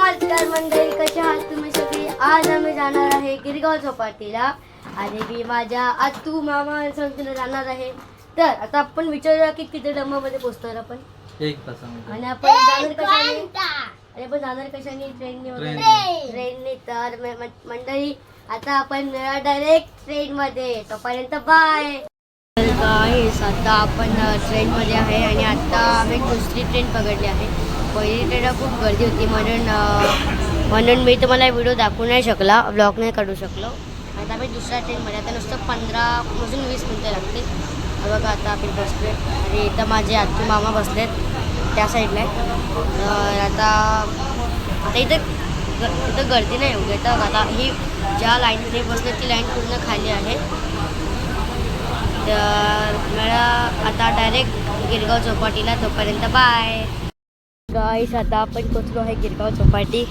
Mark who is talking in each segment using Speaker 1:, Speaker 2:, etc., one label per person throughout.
Speaker 1: नमस्कार मंडळी, कशा आहात तुम्ही सगळी? आज आम्ही जाणार आहे गिरगाव चौपाटीला आणि मी माझ्या आतू मामा संगतीने जाणार आहे. तर आता आपण विचारूया की किती डब्यामध्ये पोहोचतो आपण.
Speaker 2: 1 तासामध्ये.
Speaker 1: आणि आपण जाणार कशाने? आपण जाणार कशाने? ट्रेनने. तर मंडळी आता आपण डायरेक्ट ट्रेन मध्ये. तोपर्यंत बाय. तर गाईस आता आपण ट्रेनमध्ये आहे आणि आता आम्ही दुसरी ट्रेन पकडली आहे. पहिली ट्रेनला खूप गर्दी होती म्हणून मी तुम्हाला व्हिडिओ दाखवू नाही शकला, ब्लॉग नाही काढू शकलो. आता आम्ही दुसऱ्या ट्रेनमध्ये. आता नुसतं 15-20 मिनटं लागतील. बघा आता आपण बसलो आणि इथं माझे आजू मामा बसलेत त्या साईडला. तर आता इथं गर्दी नाही एवढी. तर आता ही ज्या लाईनमध्ये बसले ती लाईन पूर्ण खाली आहे. तर मला आता डायरेक्ट गिरगाव चौपाटीला. तोपर्यंत बाय गाइस. आता आपण पोचलो आहे गिरगाव चौपाटी.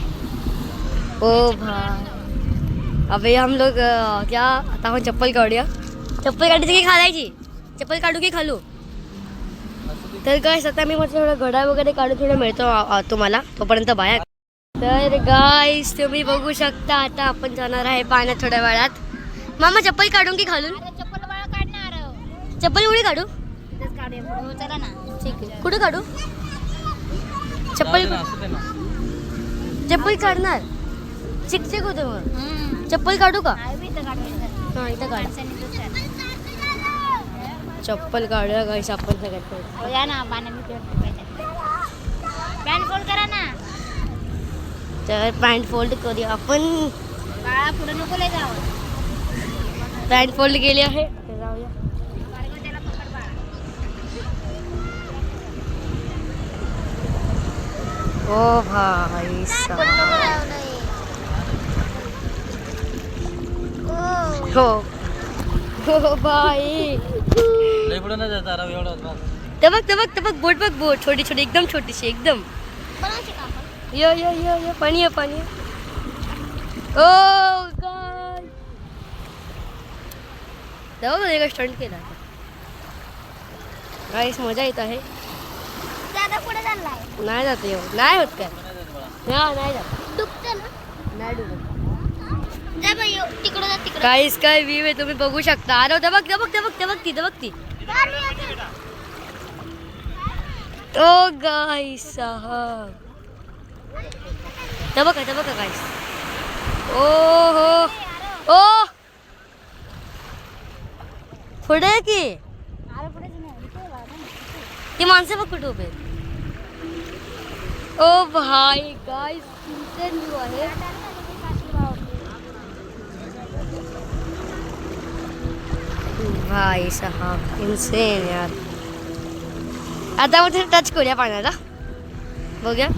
Speaker 1: ओ भाई, अबे हम लोग क्या आता आपण चप्पल काढूया. चप्पल काढायची की घालायची? चप्पल काढू की घालू? तर गाइस आता मी म्हटलं थोडं घड्याळ वगैरे काढून थोडं मिळतो तुम्हाला. तोपर्यंत बाहेर. तर गाइस तुम्ही बघू शकता आता आपण जाणार आहे पाण्यात थोड्या वेळात. मामा चप्पल काढून की घालून? चप्पल उडी काढू? चला ना. ठीक आहे. कुठं काढू चप्पल काढणार? चिकचिक होते मग. चप्पल काढू का? हां इथं काढ. चप्पल काढूया गाइस आपण सगळ्यात.
Speaker 3: या ना पॅन्ट फोल्ड करा ना.
Speaker 1: तर पॅन्ट फोल्ड करूया आपण.
Speaker 3: बाळा पुढे नको लय जावं.
Speaker 1: पॅन्ट फोल्ड केली आहे. तर जाऊया. ओ भाई साहब. हो हो भाई.
Speaker 2: लय पुढे नाही जायचं अरे एवढं.
Speaker 1: ते बघ बोट छोटी छोटी एकदम छोटीशी एकदम. यो यो यो यो पाणी आहे. ओ गाय तेव्हा बघ एक स्टंट केला. गाईस मजा येत आहे. नाही जात एवढं. नाही होत काय? नाही जात.
Speaker 3: दुखतं ना.
Speaker 1: नाही डुबत.
Speaker 3: तिकडं
Speaker 1: गाईस काय व्ह्यू आहे तुम्ही बघू शकता. अरे ते बघ ती. ओ गाईस साहब ते बघा गाईस. ओ हो ओ पुढे की ती माणसं बघ कुठे उभे. ओ भाई गाईस इन्सेन व्ह्यू आहे. भाई साहब इन्सेन यार. आता आपण टच करूया पाण्याला. बघूया.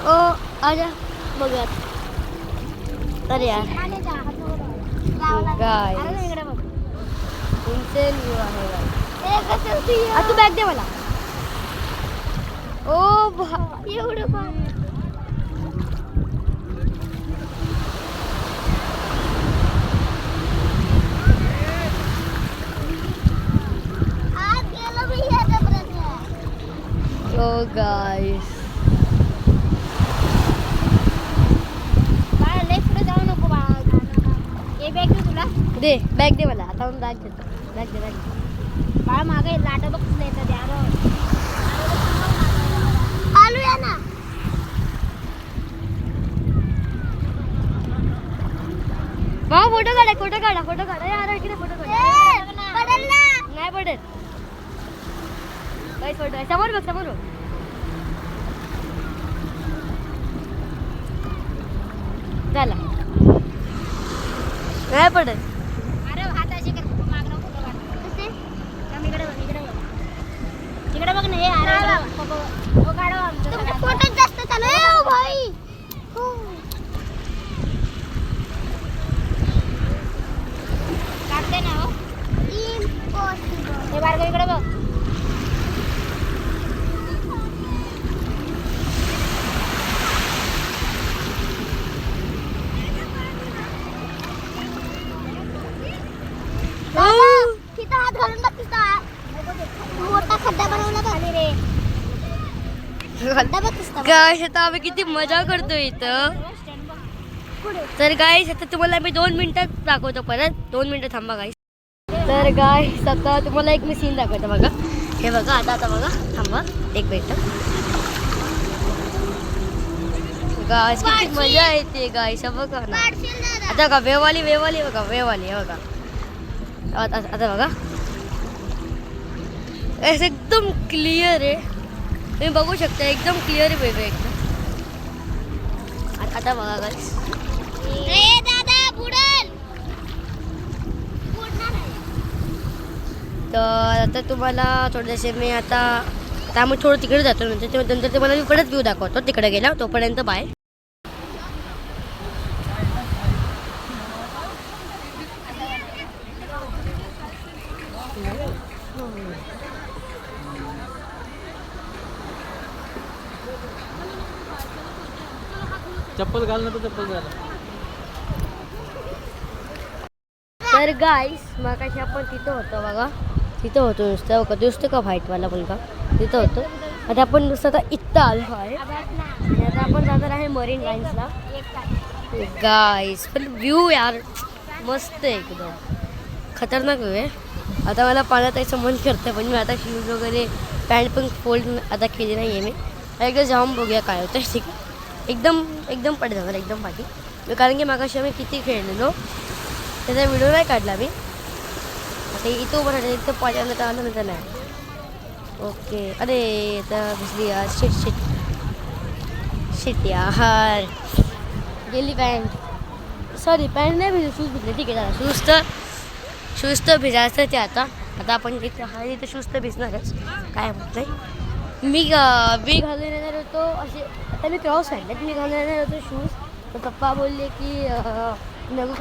Speaker 1: ओ आजा बघूया. अरे यार गाईस इन्सेन व्ह्यू आहे. तू बॅग दे मला. ओ भाई एवढं पाणी. Oh guys.
Speaker 3: बाळा लय पुढे जाऊ नको बाळा. हे बॅग दे तुला.
Speaker 1: दे बॅग दे मला. आता बॅग देतो. बॅग दे.
Speaker 3: बाळा मागे लाटा बघ येतात यार. आलूया ना.
Speaker 1: भाऊ फोटो काढा यार. इकडे फोटो काढा.
Speaker 3: पडेल ना.
Speaker 1: नाही पडेल. काही फोटो समोर बघ. झाला. नाही पडेल.
Speaker 3: अरे हात असे कर. मागणं फोटो काढ. कसे? इकडे बघ ना. हे अरे हो काढो आमचं. फोटो जास्त चालू आहे ओ भाई. काढते ना हो. इम्पॉसिबल. हे बारगं इकडे बघ. तिथं हात घालून बघ. तिथं मोठा खड्डा बनवला खाली रे.
Speaker 1: गाईस आता आम्ही किती मजा करतोय इथं. तर गाईस आता तुम्हाला मी 2 मिनिटात दाखवतो परत. 2 मिनिटं थांबा गाईस. तर गाईस आता तुम्हाला एक मी सीन दाखवतो बघा. हे बघा आता बघा थांबा 1 मिनिट. गाईस किती मजा येते गाईस बघा ना. आता बघा वेवाली बघा वेवाली बघा. आता बघा एकदम क्लिअर आहे. तुम्ही बघू शकता एकदम क्लिअर आहे वेगळं एकदम. आता बघा गाईस. तर आता तुम्हाला थोडेसे मी आता आम्ही थोडं तिकडे जातो नंतर तुम्हाला मी परत व्ह्यू दाखवतो तिकडे गेला. तोपर्यंत बाय.
Speaker 2: चप्पल घाल ना, तर चप्पल घाल.
Speaker 1: तर गाईस मगाशी आपण तिथं होतो बघा. तिथं होतो नुसतं का व्हाईटवाला मुलगा तिथं होतो. आता आपण नुसतं आता इथं आलो आहे आणि आता आपण जाणार आहे मरीन लाईन्सला. गाईस पण व्ह्यू यार मस्त आहे एकदम खतरनाक व्ह्यू आहे. आता मला पाण्यात यायचं मन करतं पण मी आता शूज वगैरे पॅन्ट पण फोल्ड आता केली नाही आहे मी. एकदा जाऊन बघूया काय होतं. ठीक आहे एकदम पडे जाणार एकदम पाठी. कारण की मागाशी आम्ही किती खेळलेलो त्याचा व्हिडिओ नाही काढला मी. आता इथं उभं राहिलं इथं पाण्याला तर आलं नंतर नाही. ओके अरे आता भिजली यार. शिट यार गेली पॅन्ट. सॉरी पॅन्ट नाही भिजली शूज भिजले. ठीक आहे झालं शूज तर भिजायचं ते आता आपण इथं शूज तर भिजणारच काय होत नाही. मी घालून येणार होतो असे. आता मी क्रॉस पॅन्ट मी घालून येणार होतो शूज. तर पप्पा बोलले की नको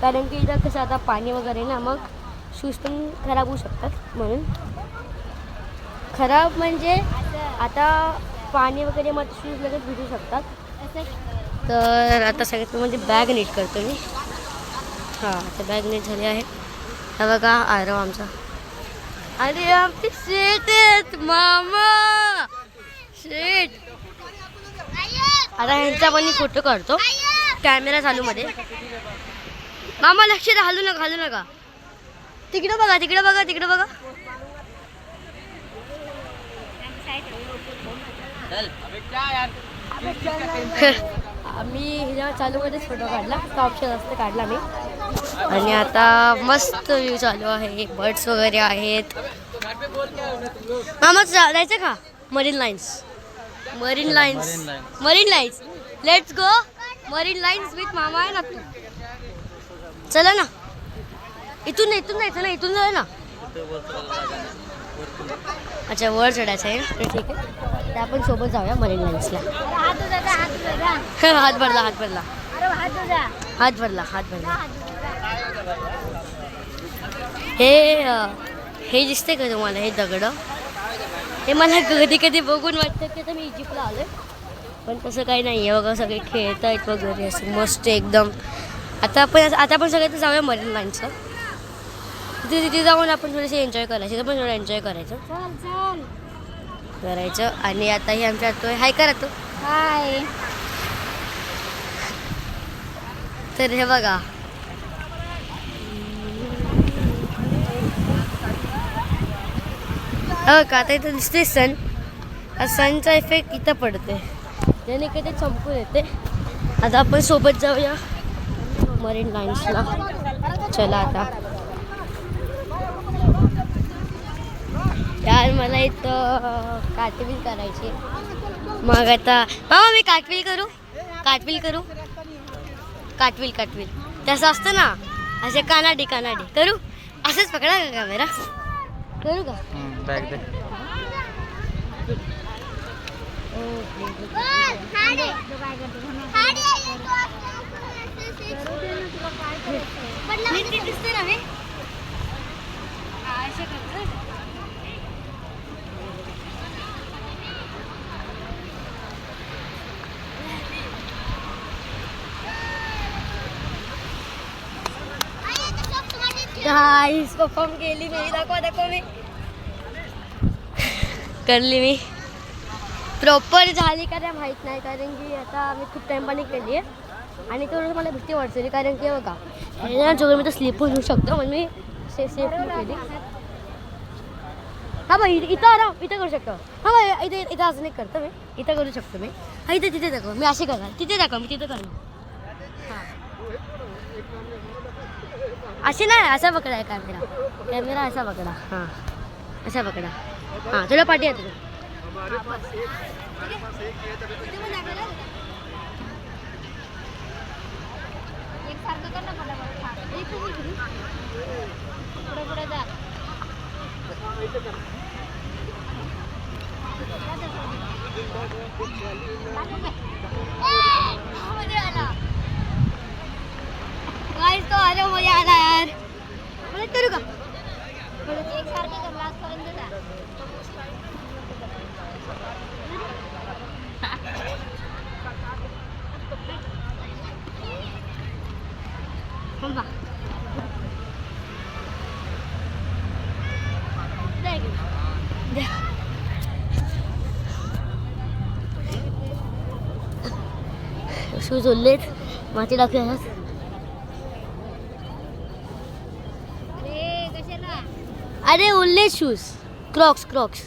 Speaker 1: कारण की इथं कसं आता पाणी वगैरे ना मग शूज पण खराब होऊ शकतात. म्हणून खराब म्हणजे आता पाणी वगैरे मग शूज लगेच भिजू शकतात. तर आता सगळ्यात म्हणजे बॅग नीट करतो मी. हां आता बॅग नीट झाली आहे. हा बघा आरव आमचा. अरे आमची शेट आहेत मामा शेट. आता ह्यांचा पण मी फोटो काढतो कॅमेरा चालू मध्ये. मामा लक्ष द्या हलू नका. तिकडं बघा. आम्ही ह्याच्या चालूमध्येच फोटो काढला. ऑप्शन असतं काढला मी. आणि आता मस्त व्ह्यू चालू आहे. बर्ड्स वगैरे आहेत. मामा जायचं का marine lines let's go marine lines with मामा आहे ना. तू चला ना. इथून जायचं ना. इथून जाऊ ना. अच्छा वर चढायचं आहे ना. ठीक आहे तर आपण सोबत जाऊया मरीन लाईन्सला. हात भरला. हे दिसते का तुम्हाला हे दगड. हे मला कधी बघून वाटतं की आता मी इजिप्तला आलोय पण तसं काही नाही आहे बघा. सगळे खेळत आहेत वगैरे असं मस्त एकदम. आता आपण सगळे जाऊया मरीन लाईन्सला. तिथे जाऊन आपण थोडेसे एन्जॉय करायचे. तिथं पण थोडं एन्जॉय करायचं. आणि आता ही आमच्या तो हाय करा तो हाय. तर हे बघा का आता इथं दिसते सनचा इफेक्ट इथं पडते त्याने कधी संपून येते. आता आपण सोबत जाऊया मरीन लाईन्सला. चला आता यार मला इथं काटविल करायची. मग आता मामा मी काटविल करू काटविल तसं असतं ना असे कानाडी करू. असंच पकडा का कॅमेरा करू का.
Speaker 2: बॅग दे.
Speaker 3: दिसते ना मी
Speaker 1: गाइस परफॉर्म केली मी. दाखवा मी करली मी. प्रॉपर झाली का नाही माहीत नाही, कारण की आता आम्ही खूप टाइमपाणी केली आहे आणि थोडंसं मला भीती वाटते, कारण की बघा ह्याच्या जोर मी तर स्लिप होऊ शकतो, म्हणून मी सेफली केली. हा बाई इथं आराम इथं करू शकतो. हा बाई इथं असं नाही करतो मी, इथं करू शकतो मी. हा इथे तिथे दाखव, मी असे करणार, तिथे दाखव मी तिथे करणार. हां असे नाही, असा पकडा आहे कॅमेरा असा पकडा. हां असा पकडा. हां तुला पाठी आहे तुला.
Speaker 3: एकसारखं कर ना पुढे पुढे जा.
Speaker 1: गाइस तो अरे मजा आला यार. मला करू का
Speaker 3: एकसारखं कर लास्टपर्यंत जा.
Speaker 1: थांबा. शूज ओढलेत, माती टाकूया.
Speaker 3: अरे कशाला
Speaker 1: अरे ओढले शूज, क्रॉक्स.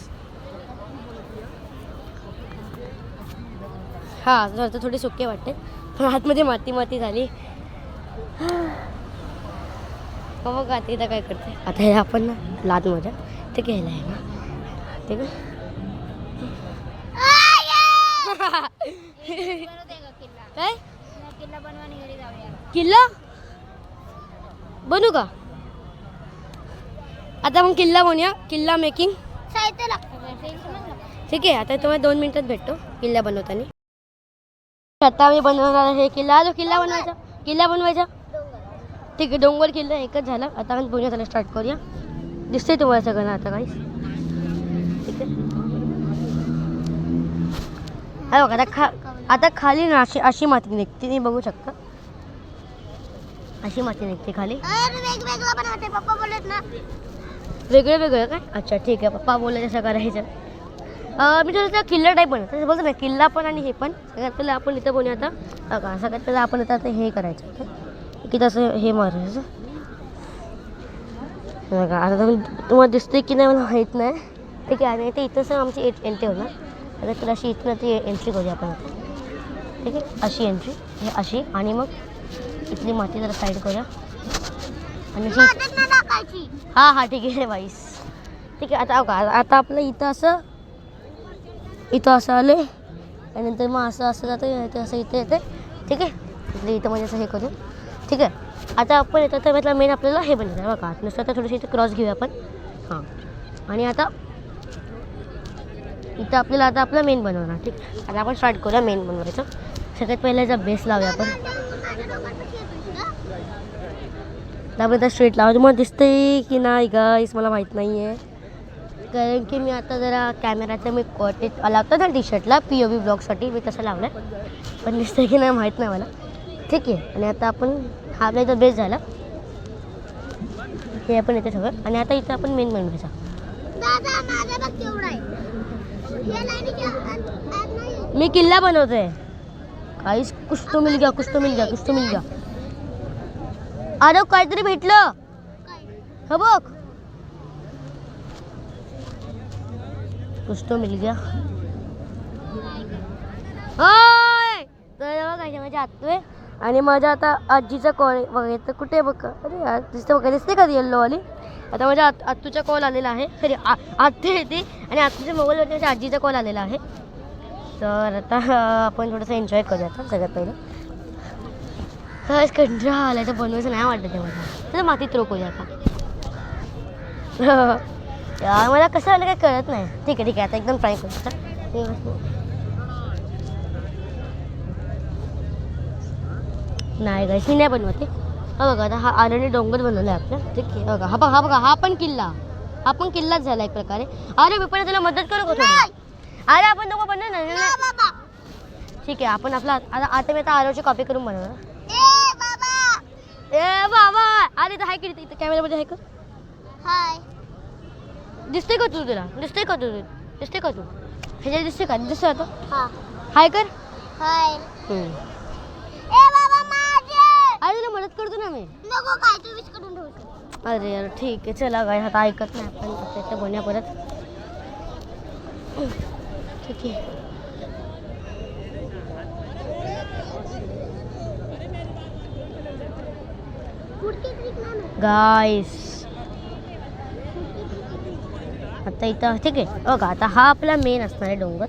Speaker 1: हां जर तर थोडे सुके वाटते, पण आतमध्ये माती झाली. मग आता इथं काय करते, आता हे आपण ना लाद मजा ते घ्यायला आहे ना, ते का
Speaker 3: बनवते का किल्ला?
Speaker 1: काय
Speaker 3: किल्ला बनवा आणि घरी जाऊया.
Speaker 1: किल्ला बनू का? आता मग किल्ला बनूया, किल्ला मेकिंग.
Speaker 3: साहित्य लागतं.
Speaker 1: ठीक आहे, आता तुम्हाला 2 मिनिटात भेटतो किल्ला बनवताना. आता मी बनवणार आहे किल्ला. जो किल्ला बनवायचा ठीक आहे. डोंगर किल्ला एकच झाला. आता आपण बनवायला स्टार्ट करूया. दिसतंय तुम्हाला सगळं आता काही ठीक आहे. हा बघा आता खाली ना अशी माती निघते, तुम्ही बघू शकता. अशी माती निघते खाली.
Speaker 3: वेगवेगळं बनवते पप्पा बोलत ना.
Speaker 1: वेगळं काय? अच्छा ठीक आहे, पप्पा बोलले तसं करायचं. मी थोडंसं किल्ला टाईप बनवतो, तसं बोलतो ना किल्ला पण आणि हे पण. सगळ्यात पहिलं आपण इथं बनवूया. आता सगळ्यात पहिलं आपण आता हे करायचं की तसं हे मारायचं बघा. आता तुम्हाला दिसते की नाही मला माहीत नाही. ठीक आहे, आणि ते इथंच आमची एंट्री होणार. आता तुला अशी इथून ती एंट्री करूया आपण आता. ठीक आहे, अशी एंट्री हे अशी, आणि मग इथली माती जरा साईड करूया आणि हां ठीक आहे बाईस. ठीक आहे, आता आपलं इथं असं आलं आणि नंतर मग असं जातं, इथं असं इथे येते. ठीक आहे, इथं म्हणजे असं हे करू. ठीक आहे, आता आपण येतं तर म्हटलं मेन आपल्याला हे बनवायचं आहे बघा. नुसतं आता थोडीशी इथे क्रॉस घेऊया आपण. हां आणि आता इथं आपल्याला आता आपलं मेन बनवणार. ठीक आहे, आता आपण स्टार्ट करूया मेन बनवायचं. सगळ्यात पहिला याचा बेस लावूया आपण. त्यामुळे आता स्ट्रेट लावा. तुम्हाला दिसतंय की नाही गाईस मला माहीत नाही आहे, कारण की मी आता जरा कॅमेराचं मी कॉटेज लावतो ना टी शर्टला POV ब्लॉगसाठी, मी तसं लावलं आहे, पण दिसतंय की नाही माहीत नाही मला. ठीक आहे, आणि आता आपण हा आपला इथं बेस झाला, हे आपण इथे सगळं. आणि आता इथं आपण मेन बनवायचा. मी किल्ला बनवतोय काहीच. कुछ तो मिल गया. अरे काहीतरी भेटलं, हो बघ. कुछ तो मिल गया. तर बघा माझ्या आतोय आणि माझ्या आता आजीचा कॉल बघायचं कुठे बघा. अरे यार दिसते का येल्लोवाली. आता माझ्या आत्तूचा कॉल आलेला आहे. सॉरी आत्तू येते आणि आत्तूच्या मोबाईलवरती माझ्या आजीचा कॉल आलेला आहे. तर आता आपण थोडंसं एन्जॉय करूया. आता सगळ्यात पहिलं तर कंटाळा आला तर बनवायचं नाही वाटतं ते मला. तर मातीत रोखूया आता. यार मला कसं आलं काही कळत नाही. ठीक आहे आता एकदम ट्राय करू. नाही गाईस मी नाही बनवते. हा बघा आता हा ऑलरेडी डोंगर बनवला आहे आपलं. ठीक आहे बघा, हा बघा हा पण किल्लाच झाला एक प्रकारे. अरे मी पण त्याला मदत करू का थोडी? अरे आपण दोघं बनवू ना. ठीक आहे, आपण आपला आता मी आता आरोची कॉपी करून बनवणार. ए बाबा अरे तर हाय की इथं कॅमेरामध्ये हाय का?
Speaker 3: हाय
Speaker 1: दिसते का तुला? दिसते का तू? ह्याच्या दिसते का दिसतो आता
Speaker 3: हा
Speaker 1: हाय कर
Speaker 3: हाय
Speaker 1: हम्म.
Speaker 3: ए बाबा माझे
Speaker 1: अरे तुला मदत करतो ना मी
Speaker 3: नको काय तू विस्कटून ठेवतो
Speaker 1: अरे यार ठीक आहे चला काय आता ऐकत नाही आपण आता इथे बनूया परत ठीक आहे
Speaker 3: पुढची ट्रिक नाही
Speaker 1: गाईस आता इथं ठीक आहे बघा आता हा आपला मेन असणार आहे डोंगर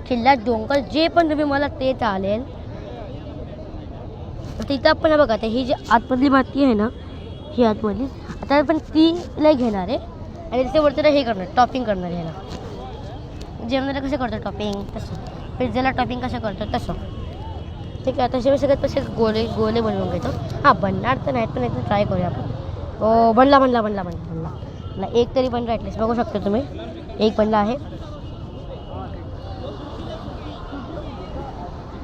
Speaker 1: किल्ला डोंगर जे पण तुम्ही मला ते चालेल आता इथं आपण बघा आता ही जी आतमधली माती आहे ना ही आतमधली आता आपण तीला घेणार आहे आणि तिथे वरती हे करणार टॉपिंग करणार आहे ह्याला जेवणाला कसं करतो टॉपिंग तसं पिझ्झाला टॉपिंग कसं करतो तसं ठीक आहे आता सगळ्यात तसे गोले गोले बनवून घेतो हां बनणार तर नाहीत पण एकदा ट्राय करूया आपण हो बनला मला एक तरी बनला ॲटलिस्ट बघू शकता तुम्ही एक बनला आहे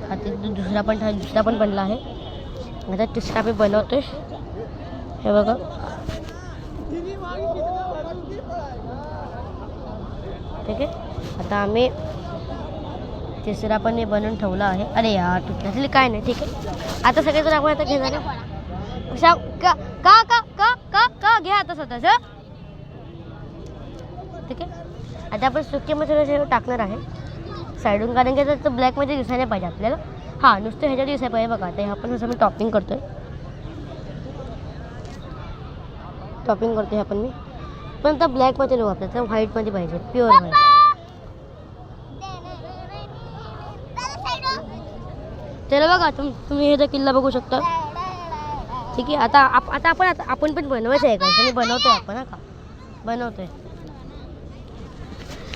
Speaker 1: आता दुसरा पण बनला आहे आता तिसरा मी बनवतोय हे बघा ठीक आहे आता आम्ही तिसरा पण हे बनवून ठेवला आहे अरे यार तुटल्यातली काय नाही ठीक आहे आता सगळे जर आपण आता घेणार का का का का का का घ्या आता स्वतःच ठीक आहे आता आपण सुके मसाले टाकणार आहे साईडून कारण की आता ब्लॅकमध्ये दिसायला पाहिजे आपल्याला हां नुसतं ह्याच्यात दिसायला पाहिजे बघा आता आपण असं मी टॉपिंग करतोय आपण मी पण आता ब्लॅकमध्ये नको आपल्याला तर व्हाईटमध्ये पाहिजे प्युअर व्हाईट चला बघा तुम्ही हे किल्ला बघू शकता ठीक आहे आता आपण पण बनवायचं आहे का बनवतोय आपण हा का बनवतोय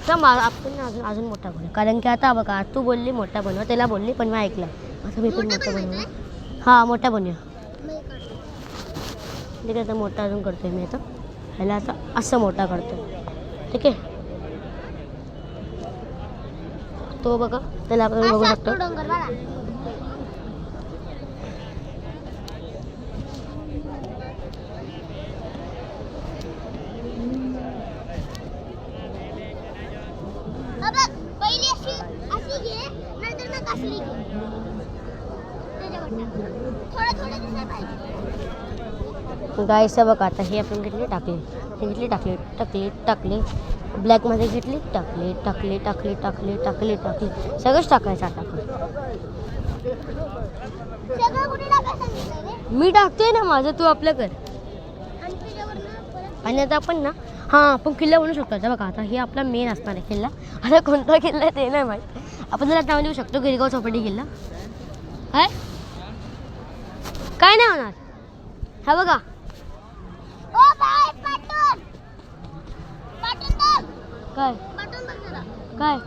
Speaker 1: तर आपण अजून मोठा बनवू कारण की आता बघा तू बोलली मोठा बनवा त्याला बोलली पण मी ऐकलं असं मी पण मोठा बनवू हां मोठा बनवूया ठीक आहे आता मोठा अजून करतोय मी आता ह्याला आता असं मोठा करतोय ठीक आहे तो बघा त्याला आपण बघू शकतो गायचं बघा आता हे आपण घेतली टाकली ब्लॅकमध्ये घेतली टाकली सगळंच टाकायचं आता मी टाकते ना माझं तू आपलं कर आणि आता आपण ना हां आपण किल्ला बनवू शकतो आता बघा आता हे आपला मेन असणार आहे किल्ला आता कोणता किल्ला ते नाही माहीत आपण त्याला नाव देऊ शकतो गिरगाव चौपाटी किल्ला काय काय नाही होणार हा बघा काय काय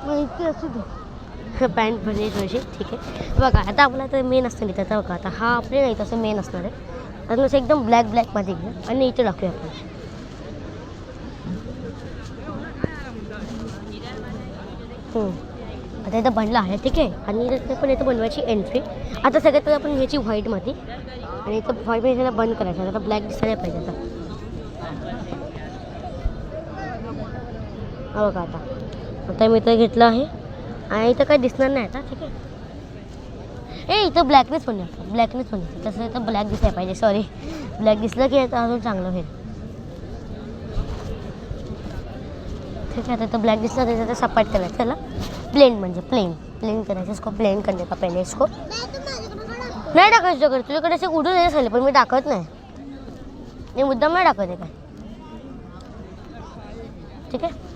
Speaker 1: माहिती असू दे पॅन्ट भरली थोडीशी ठीक आहे बघा आता आपला तर मेन असतं नाही त्याचा बघा आता हा आपले नाही तसं मेन असणार आहे तर असं एकदम ब्लॅकमध्ये घ्या आणि इथे टाकूया आपण आता इथं बनला आहे ठीक आहे आणि इथं पण इथं बनवायची एंट्री आता सगळ्यात आपण घ्यायची व्हाईटमध्ये आणि इथं व्हाईटमध्ये त्याला बंद करायचं आता ब्लॅक दिसायला पाहिजे आता हा बघा आता मी इथं घेतलं आहे आणि इथं काही दिसणार नाही आता ठीक आहे इथं ब्लॅकनेच बनवूया तसं इथं ब्लॅक दिसायला पाहिजे सॉरी ब्लॅक दिसलं की आता अजून चांगलं होईल ठीक आहे आता इथं ब्लॅक दिसलं त्याचं सपाट करायचं त्याला प्लेन करायचं इसको प्लेन करने का पहले इसको नाही टाकायचं तुझ्याकडे तुझ्याकडे असे उडून येत झाले पण मी टाकत नाही मी मुद्दाम नाही टाकत आहे काय ठीक आहे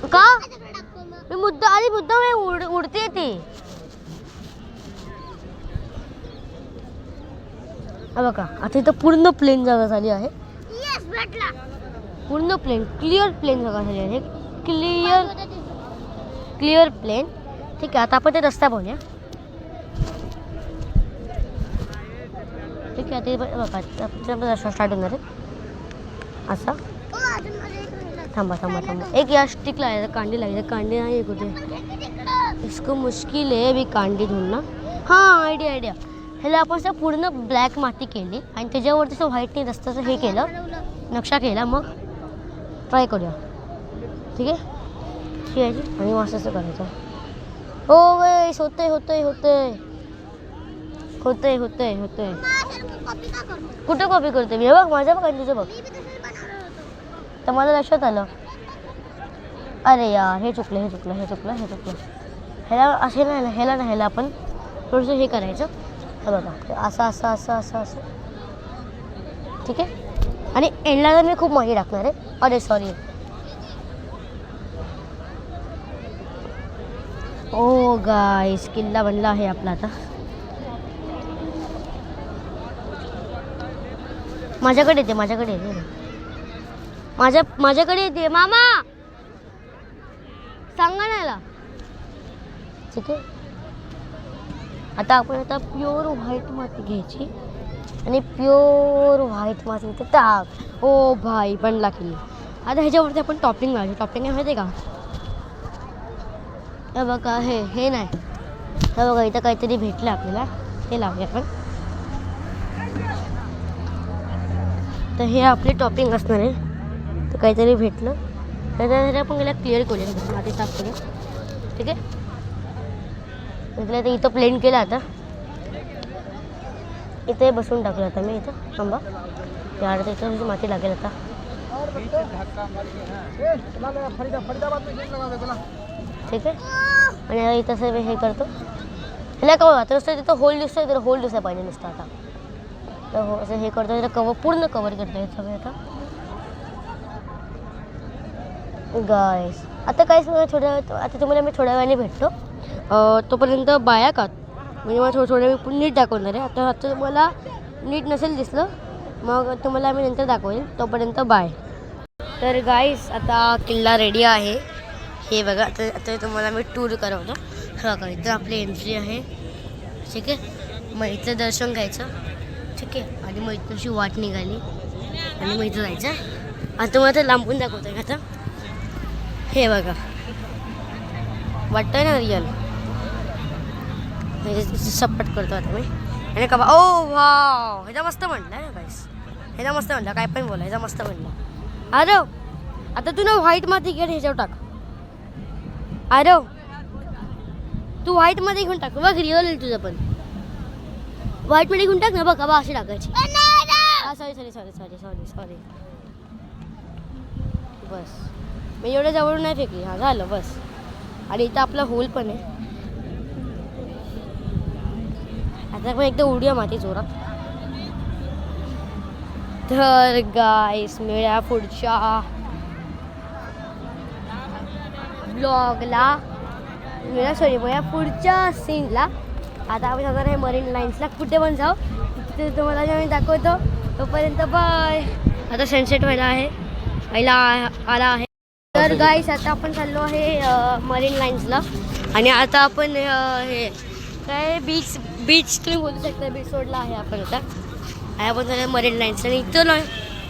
Speaker 1: का मी मुद्दाम उडते ती बघा आता इथं पूर्ण प्लेन जागा झाली आहे पूर्ण क्लिअर प्लेन जागा झाली आहे क्लिअर प्लेन ठीक आहे आता आपण ते रस्ता बनवूया ठीक आहे आता बघा रस्ता स्टार्ट होणार आहे असा थांबा एक या स्टिक लागायचं कांडी कांडी नाही कुठे इसको मुश्किल है अभी कांडी ढूंढना हाँ आइडिया ह्याला आपण असं पूर्ण ब्लॅक माती केली आणि त्याच्यावरती असं व्हाईटने रस्त्याचं हे केलं, नक्षा केला. मग ट्राय करूया, ठीक आहे. ठीक आहे आणि मस्त असं करायचं. हो वेस होतंय होतंय होतंय होतंय होतंय होतंय. कुठं कॉपी करते मी? बघ माझं बघ आणि तुझं बघ. तर मला लक्षात आलं, अरे यार हे चुकलं हे चुकलं हे चुकलं हे चुकलं. ह्याला असे नाही ना, ह्याला नाही, ह्याला आपण थोडंसं हे करायचं. हे बघा असं असं असं असं असं, ठीक आहे. आणि एंडला तर मी खूप मागे टाकणार आहे. अरे सॉरी. ओ गाईस किल्ला बनला आहे आपला आता. माझ्याकडे येते माझ्याकडे येते माझ्याकडे येते मामा, सांगा ना याला, ठीक आहे. आता आपण प्युअर व्हाईट माती घ्यायची आणि प्युअर व्हाईट माती इथे टाक. ओ भाई बनला किल्ला. आता ह्याच्यावरती आपण टॉपिंग लावायची. टॉपिंग काय माहिती आहे का? हे बघा हे नाही, हे बघा इथं काहीतरी भेटलं आपल्याला, ते लावूया आपण. तर हे आपली टॉपिंग असणार आहे. तर काहीतरी भेटलं तर आपण गेला क्लिअर करूया, माती साफ करूया, ठीक आहे. म्हटलं तर इथं प्लेन केलं. आता इथे बसून टाकलं आता मी इथं. थांबा यार, तर इथं माती लागेल आता, ठीक आहे. आणि इथं असं हे करतो. ह्याला कवर आता नुसतं तिथं होल दिसतोय, तर होल दिसायला पाहिजे नुसतं आता. तर हो असं हे करतो, कवर पूर्ण कवर करतो हे सगळं आता. गाईस आता काहीच मला थोड्या आता तुम्हाला मी थोड्या वेळाने भेटतो. तोपर्यंत बाया का म्हणजे मला थोड्या वेळ नीट दाखवणार आहे. आता तुम्हाला नीट नसेल दिसलं मग तुम्हाला मी नंतर दाखवेल. तोपर्यंत बाय. तर गाईस आता किल्ला रेडी आहे. हे बघा आता तुम्हाला मी टूर करवतो. बघा इथं आपली एंट्री आहे, ठीक आहे. मग इथं दर्शन घ्यायचं, ठीक आहे. आणि मग इथं अशी वाट निघाली आणि मग इथं जायचं. आता तुम्हाला तर लांबून दाखवतो आहे आता. हे बघा वाटतंय ना रिअल. सपट करतो आता मी आणि का ओ वाव, ह्याचा मस्त म्हटलं आहे गाईस, ह्याचा मस्त म्हटलं. काय पण बोला, ह्याचा मस्त म्हटलं. अरे आता तू ना व्हाईट माती घे ह्याच्यावर टाक. अरे तू व्हाईटमध्ये घेऊन टाक. बघ रिअल येईल तुझं पण. व्हाईटमध्ये घेऊन टाक ना. बघ बा अशी टाकायची. Sorry sorry sorry sorry sorry sorry बस मी एवढ्या जवळून नाही फेकली. हां झालं बस. आणि इथं आपला होल पण आहे. आता पण एकदा उडूया माती जोरात. तर गाईस मिळ्या पुढच्या ब्लॉगला मिळा सॉरी मिळ्या पुढच्या सीनला. आता आपण जाणार आहे मरीन लाईन्सला. कुठे पण जाऊ तिथे तुम्हाला मी दाखवतो. तोपर्यंत बाय. आता सनसेट व्हायला आहे, आला आहे. तर गाईस आता आपण चाललो आहे मरीन लाईन्सला. आणि आता आपण हे काय बीच तुम्ही बोलू शकता, बीच रोडला आहे आपण आता. आपण चाललो मरीन लाईन्स. आणि इथं ना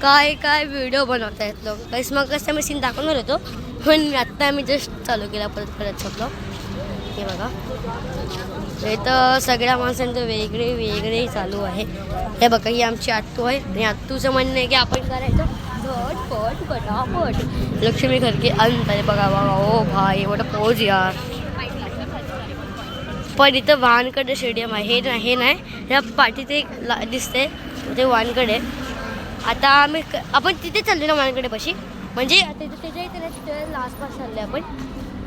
Speaker 1: काय व्हिडिओ बनवता येत लोक. काहीच मग कसं मी सीन दाखवणार होतो पण आत्ता आम्ही जस्ट चालू केला परत शकलो. हे बघा इथं सगळ्या माणसांचं वेगळे चालू आहे. हे बघा ही आमची आत्तू आहे. आणि आत्तूचं म्हणणं आहे की आपण करायचं झटपट पटापट. लक्ष्मी खरके अंत आहे बघा बघा. ओ भाई एवढं पोज यार. पण इथं वानकडे स्टेडियम आहे. हे नाही या पाठीत एक दिसते ते वानकडे. आता आपण तिथे चाललो ना वानकडे पाशी. म्हणजे त्याच्या इथे आसपास चाललो आहे आपण.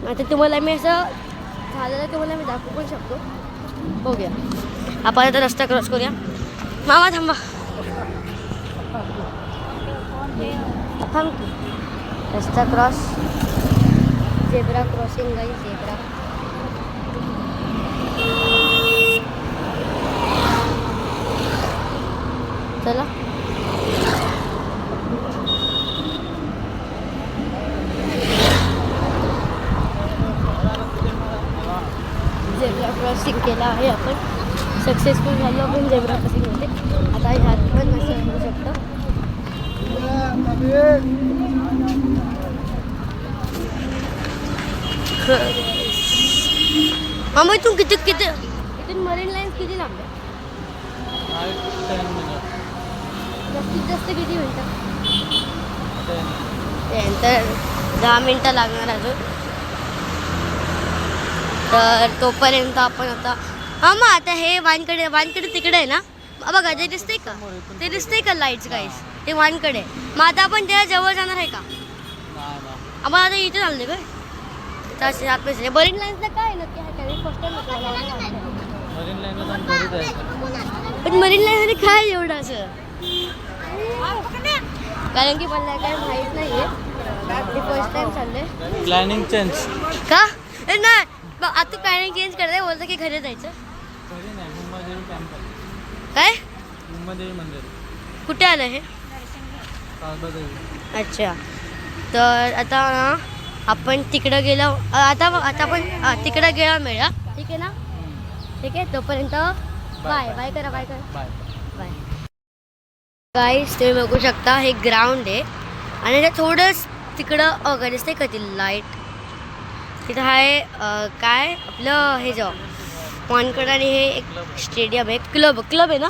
Speaker 1: आता तुम्हाला मी असं झालेलं तुम्हाला मी दाखवू पण शकतो. बघूया आपण आता रस्ता क्रॉस करूया. मामा थांबा थांब की. रस्ता क्रॉस झेब्रा क्रॉसिंग गाई झेब्रा. चला झेब्रा क्रॉसिंग केला आहे आपण. सक्सेसफुल झालो आपण झेब्रा क्रॉसिंगमध्ये. आता ह्यात पण असं होऊ शकतं. मामा तू किती इथून मरीन लाईन्स किती लांब आहे? जास्तीत जास्त किती मिनिटं?
Speaker 2: आता आहे ना.
Speaker 1: त्यानंतर 10 मिनिटं लागणार अजून. तर तोपर्यंत आपण आता हा मग आता हे वानकडे तिकडे आहे ना बघा ते दिसतंय का? ते दिसतंय का लाईट्स गाईस? ते वानकडे आहे. मग आता आपण त्या जवळ जाणार आहे का?
Speaker 2: नाही, नाही.
Speaker 1: आपण आता इथे चालले काय? आतमध्ये बरीन लाईन्सला काय नक्की आहे का? मी फर्स्ट टाइम
Speaker 2: मरीन लाईनला जाऊन घरी जायचं.
Speaker 1: पण मरीन लाईनमध्ये काय एवढं असं? कारण की मला काय माहीत नाही आहे. फर्स्ट टाइम चाललंय.
Speaker 2: Planning change.
Speaker 1: का? नाही आता तू प्लॅनिंग चेंज करते बोलतं की घरी जायचं.
Speaker 2: घरी नाही, मुंबादेवी कॅम्प आहे.
Speaker 1: काय?
Speaker 2: मुंबादेवी मंदिर.
Speaker 1: कुठे आलं हे?
Speaker 2: काळबादेवी.
Speaker 1: अच्छा. तर आता ना आपण तिकडं गेलो आता आपण तिकडं गेला मिळा. ठीक आहे ना? ठीक आहे तोपर्यंत बाय करा.
Speaker 2: बाय.
Speaker 1: बाय गाईस. तुम्ही बघू शकता हे ग्राउंड आहे आणि ते थोडंच तिकडं दिसतंय का ती लाईट तिथं आहे. काय आपलं हे जो वानकडे आणि हे एक स्टेडियम आहे. क्लब आहे ना?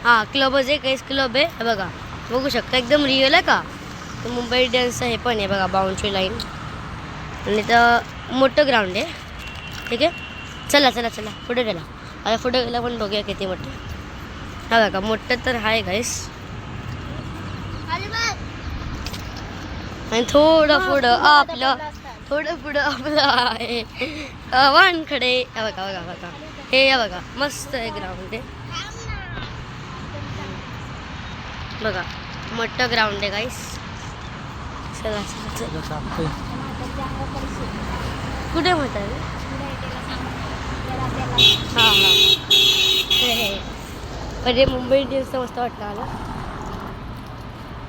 Speaker 1: हां क्लबच आहे. काहीच क्लब आहे. हे बघा बघू शकता एकदम रिअल आहे का? तर मुंबई इंडियन्सचं हे पण आहे बघा बाउंड्री लाईन आणि तर मोठं ग्राउंड आहे. ठीक आहे चला पुढे गेला. आता पुढे गेला पण बघूया किती मोठं. हा बघा मोठं तर आहे गाईस. आणि थोडं पुढं आपलं आहे वानखडे. बघा हे बघा मस्त आहे ग्राउंड आहे. बघा मोठं ग्राउंड आहे गाईस. चला कुठे म्हणताय? हां पण हे मुंबई इंडियन्सचं मस्त वाटतं मला.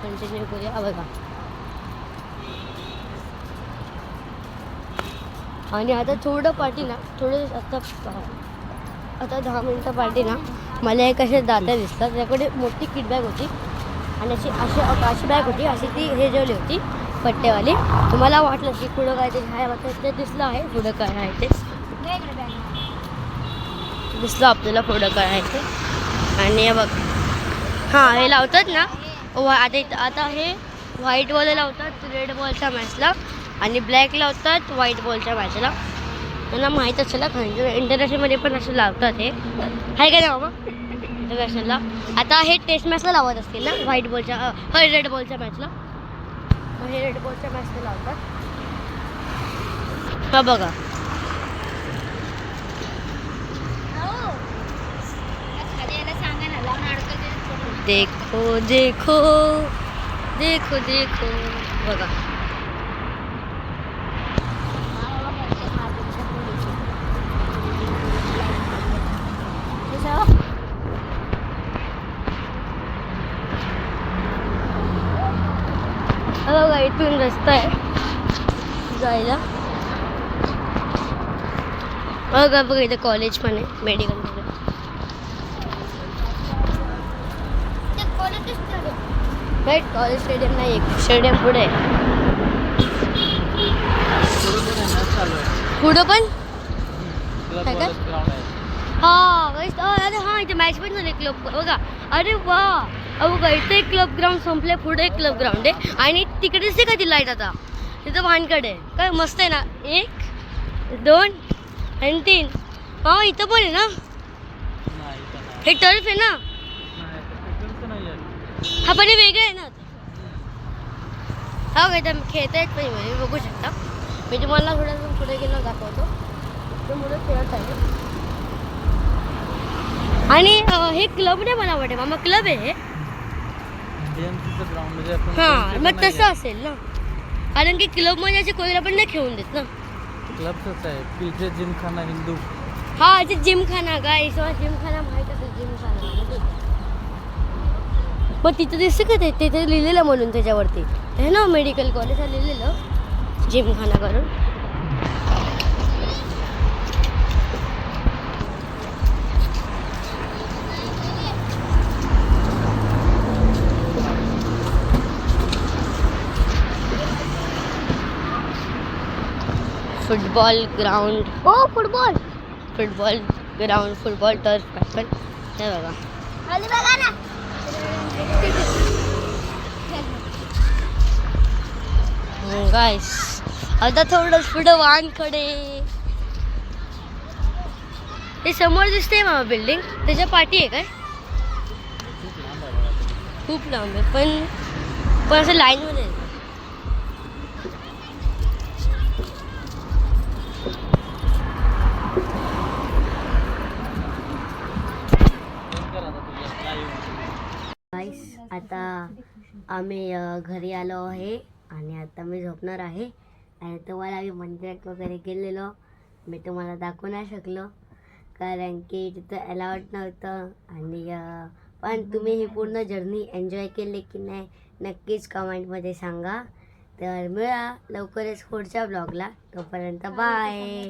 Speaker 1: कंटिन्यू करूया. बघा आणि आता थोडं पाठी ना आता 10 मिनिटं पाठी ना मला एक असे दात्या दिसतात. त्याकडे मोठी किट बॅग होती आणि अशी बॅग होती अशी ती हे जेवली होती पट्ट्यावाली. तर मला वाटलं की पुढं काय ते आहे ते दिसलं आहे. पुढं काय आहे ते दिसलं आपल्याला पुढं काय आहे ते. आणि बघ हां हे लावतात ना आता हे व्हाईटवाले लावतात रेड बॉलच्या मॅचला आणि ब्लॅक लावतात व्हाईट बॉलच्या मॅचला. त्यांना माहीत असेल ना इंटरनॅशनलमध्ये पण असं लावतात. हे आहे का नाही बाबा इंटरनॅशनलला? आता हे टेस्ट मॅचला लावत असतील ना व्हाईट बॉलच्या रेड बॉलच्या मॅचला. हे रेड बॉलच्या मॅचला लावतात. हा बघा देखो देखो देखो देखो बघा. बघा इथून रस्ता आहे जायला. बघा इथं कॉलेज पण आहे मेडिकल मध्ये. कॉलेज स्टेडियम नाही स्टेडियम पुढे आहे. पुढं पण काय का? हां इथे मॅच पण झाली क्लब बघा. अरे वा बघा इथे क्लब ग्राउंड संपले. पुढे एक क्लब ग्राउंड आहे आणि तिकडे दिसते का ती लाईट आता तिथं वानकडे आहे. काय मस्त आहे ना. 1 2 आणि 3. हां इथं पण आहे ना. हे टर्फ आहे ना. हा पण हे वेगळं आहे ना. हा काय खेळता येत नाही म्हणजे बघू शकता. मी तुम्हाला थोडं पुढे गेलं दाखवतो. ते मुलं खेळत आहे आणि हे क्लब नाही मला वाटते मामा क्लब आहे हे. हां मग तसं असेल ना कारण की क्लबमध्ये असे कोणाला पण नाही खेळून देत ना.
Speaker 2: क्लबच आहे पीजे जिमखाना हिंदू.
Speaker 1: हा इथे जिमखाना गाईस जिमखाना माहीत असेल जिमखाना. मग तिथं दिसतं का ते तिथे लिहिलेलं म्हणून त्याच्यावरती हे ना मेडिकल कॉलेज लिहिलेलं जिमखाना करून. Football ground. Football ground football turf पण हे बघा. गाईस आता थोडंच पुढं वानकडे ते समोर दिसते मामा बिल्डिंग त्याच्या पाठी आहे काय खूप लांब आहे पण असं लाईन मध्ये आहे. गाईस आता आम्ही घरी आलो आहे आणि आता मी झोपणार आहे आणि तुम्हाला आम्ही मंदिरात वगैरे गेलेलो मी तुम्हाला दाखवू नाही शकलो कारण की तिथं अलाउड नव्हतं आणि पण तुम्ही ही पूर्ण जर्नी एन्जॉय केली की नाही नक्कीच कमेंटमध्ये सांगा तर मिळा लवकरच पुढच्या ब्लॉगला तोपर्यंत बाय.